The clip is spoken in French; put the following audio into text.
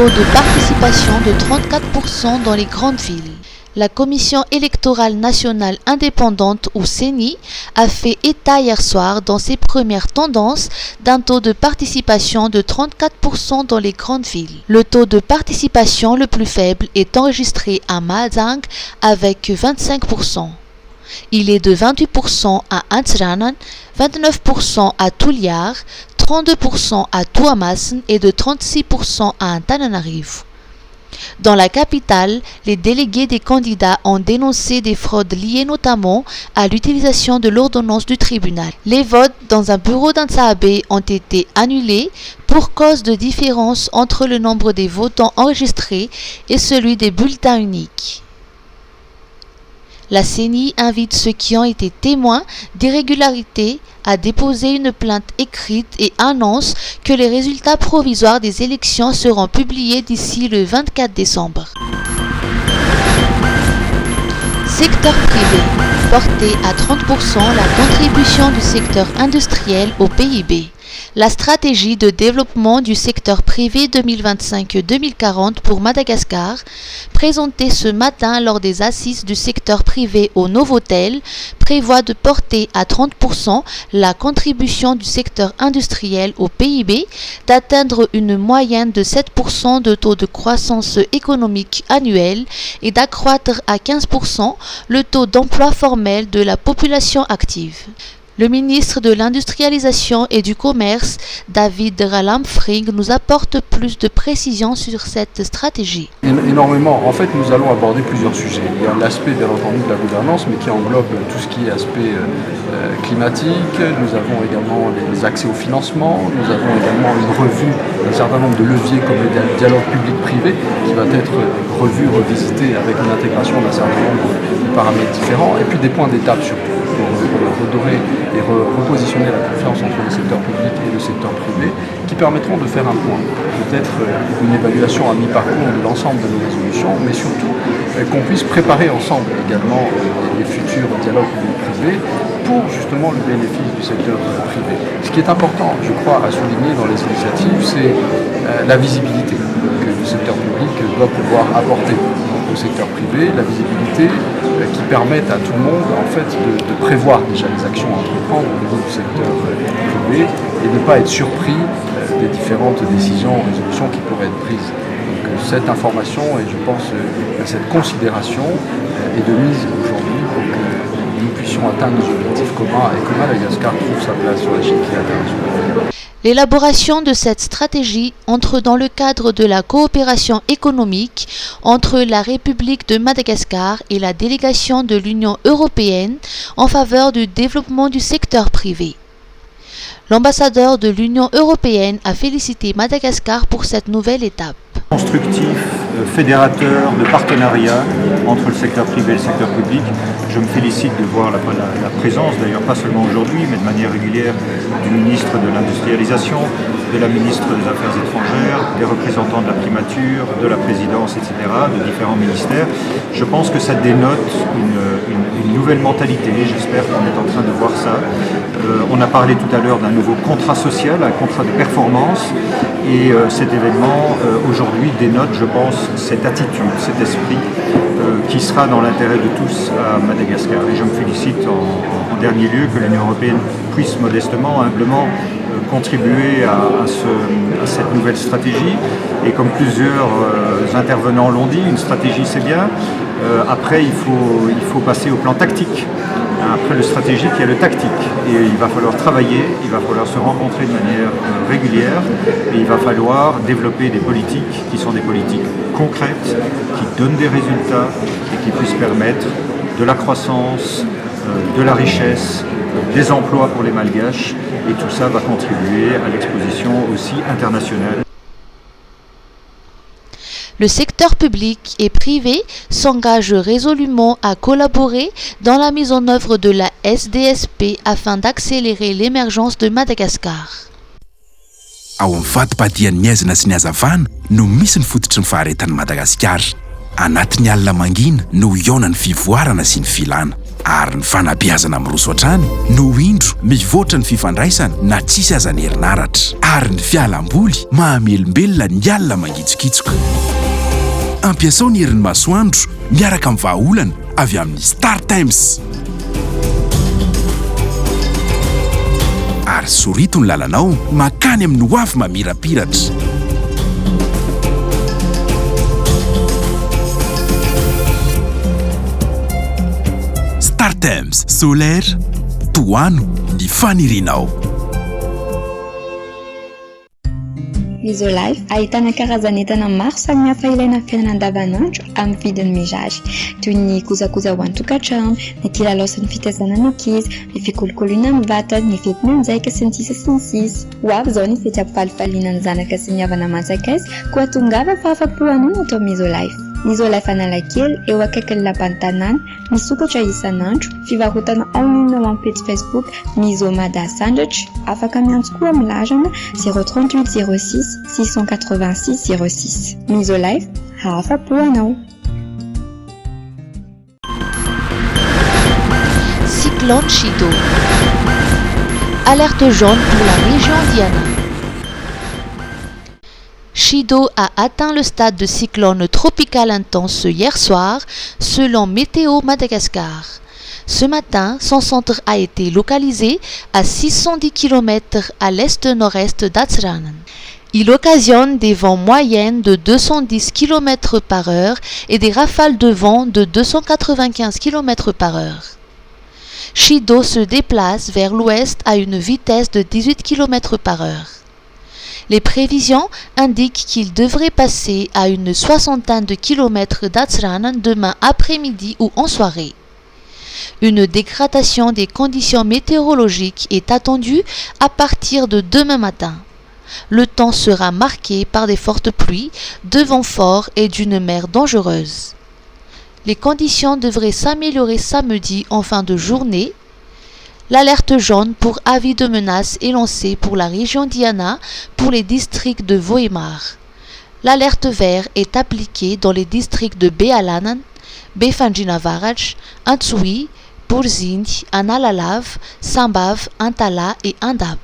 taux de participation de 34% dans les grandes villes. La Commission électorale nationale indépendante ou CENI a fait état hier soir dans ses premières tendances d'un taux de participation de 34% dans les grandes villes. Le taux de participation le plus faible est enregistré à Madang avec 25%. Il est de 28% à Antsranan, 29% à Tuliar, 32% à Tuamasin et de 36% à Antananarivo. Dans la capitale, les délégués des candidats ont dénoncé des fraudes liées notamment à l'utilisation de l'ordonnance du tribunal. Les votes dans un bureau d'Antsaabé ont été annulés pour cause de différence entre le nombre des votants enregistrés et celui des bulletins uniques. La CENI invite ceux qui ont été témoins d'irrégularités à déposer une plainte écrite et annonce que les résultats provisoires des élections seront publiés d'ici le 24 décembre. Secteur privé. Porter à 30% la contribution du secteur industriel au PIB. La stratégie de développement du secteur privé 2025-2040 pour Madagascar, présentée ce matin lors des assises du secteur privé au Novotel, prévoit de porter à 30% la contribution du secteur industriel au PIB, d'atteindre une moyenne de 7% de taux de croissance économique annuel et d'accroître à 15% le taux d'emploi formel de la population active. Le ministre de l'Industrialisation et du Commerce, David Ralamfring, nous apporte plus de précisions sur cette stratégie. Énormément. En fait, nous allons aborder plusieurs sujets. Il y a l'aspect, bien entendu, de la gouvernance, mais qui englobe tout ce qui est aspect climatique. Nous avons également les accès au financement. Nous avons également une revue d'un certain nombre de leviers comme le dialogue public-privé, qui va être revu, revisité avec une intégration d'un certain nombre de paramètres différents. Et puis des points d'étape surtout, pour redorer et repositionner la confiance entre le secteur public et le secteur privé, qui permettront de faire un point, peut-être une évaluation à mi-parcours de l'ensemble de nos résolutions, mais surtout qu'on puisse préparer ensemble également les futurs dialogues public-privé pour justement le bénéfice du secteur privé. Ce qui est important, je crois, à souligner dans les initiatives, c'est la visibilité que le secteur public doit pouvoir apporter au secteur privé, la visibilité qui permette à tout le monde en fait de prévoir déjà les actions à entreprendre au niveau du secteur privé et de ne pas être surpris des différentes décisions, résolutions qui pourraient être prises. Donc cette information et je pense cette considération est de mise aujourd'hui pour que nous puissions atteindre nos objectifs communs et que Madagascar trouve sa place sur l'échiquier international. L'élaboration de cette stratégie entre dans le cadre de la coopération économique entre la République de Madagascar et la délégation de l'Union européenne en faveur du développement du secteur privé. L'ambassadeur de l'Union européenne a félicité Madagascar pour cette nouvelle étape. Constructif, fédérateur de partenariat entre le secteur privé et le secteur public. Je me félicite de voir la présence, d'ailleurs pas seulement aujourd'hui, mais de manière régulière, du ministre de l'Industrialisation, de la ministre des Affaires étrangères, des représentants de la primature, de la présidence, etc., de différents ministères. Je pense que ça dénote une nouvelle mentalité. J'espère qu'on est en train de voir ça. On a parlé tout à l'heure d'un nouveau contrat social, un contrat de performance, et cet événement aujourd'hui dénote, je pense, cette attitude, cet esprit qui sera dans l'intérêt de tous à Madagascar. Et je me félicite en dernier lieu que l'Union européenne puisse modestement, humblement contribuer à cette nouvelle stratégie. Et comme plusieurs intervenants l'ont dit, une stratégie c'est bien. Après, il faut passer au plan tactique. Après le stratégique, il y a le tactique. Et il va falloir travailler, il va falloir se rencontrer de manière régulière et il va falloir développer des politiques qui sont des politiques concrètes, qui donnent des résultats et qui puissent permettre de la croissance, de la richesse, des emplois pour les Malgaches. Et tout ça va contribuer à l'exposition aussi internationale. Le secteur public et privé s'engage résolument à collaborer dans la mise en œuvre de la SDSP afin d'accélérer l'émergence de Madagascar. Ao amin'ny fatim-padian'ny aizina sy ny hazavana no misy ny fototry ny faharetan'i Madagasikara. Anatin'ny alina mangina no iona ny fivoarana sy ny filana. ary ny fanabeazana miroso hatrany no indro mivoatra ny fifandraisana na tsisy azany herinaratra ary ny fialam-boly mahamelombelona ny alina mangitsikitsoka. Ampiasao ny herin'ny masoandro miaraka amin'ny vahaolana avy amin'ny Star Times. Ary sorito ny lalanao makany amin'ny hoavy mamirapiratra. Star Times, solaire, toano ny fanirinao. Isolife ahitana karazan'entana maro samihafa ilaina amin'ny fiainana andavanandro amin'ny vidiny mirary, toy ny kojakoja ho an-tokantrano, ny kilalao sy ny fitaizana ny ankizy, ny fikolokoloana amin'ny vatana, ny fetina anjaika sy ny sisa sy ny sisa. Ho avy izao ny fety ampifalifaliana ny zanaka sy ny havana manjakaiza koa tongava fahafapoanao no atao amin'ny Isolife. Ny Isolife Analakely eo akaikin'ny lapan'ny tanàna, misokatra isan'andro, fivarotana en ligne amin'ny page Facebook Misomada Sandratra, afaka miantso koa amin'ny larana 038 06 686 06. Ny Isolife hahafapo anao. Cyclone Chido. Alerte jaune pour la région Diana. Chido a atteint le stade de cyclone tropical intense hier soir, selon Météo Madagascar. Ce matin, son centre a été localisé à 610 km à l'est-nord-est d'Atsranan. Il occasionne des vents moyennes de 210 km par heure et des rafales de vent de 295 km par heure. Chido se déplace vers l'ouest à une vitesse de 18 km par heure. Les prévisions indiquent qu'il devrait passer à une soixantaine de kilomètres d'Atsranan demain après-midi ou en soirée. Une dégradation des conditions météorologiques est attendue à partir de demain matin. Le temps sera marqué par des fortes pluies, de vents forts et d'une mer dangereuse. Les conditions devraient s'améliorer samedi en fin de journée. L'alerte jaune pour avis de menace est lancée pour la région Diana pour les districts de Vohemar. L'alerte vert est appliquée dans les districts de Bealanan, Befanjinavaraj, Antsui, Burzindi, Analalav, Sambav, Antala et Andap.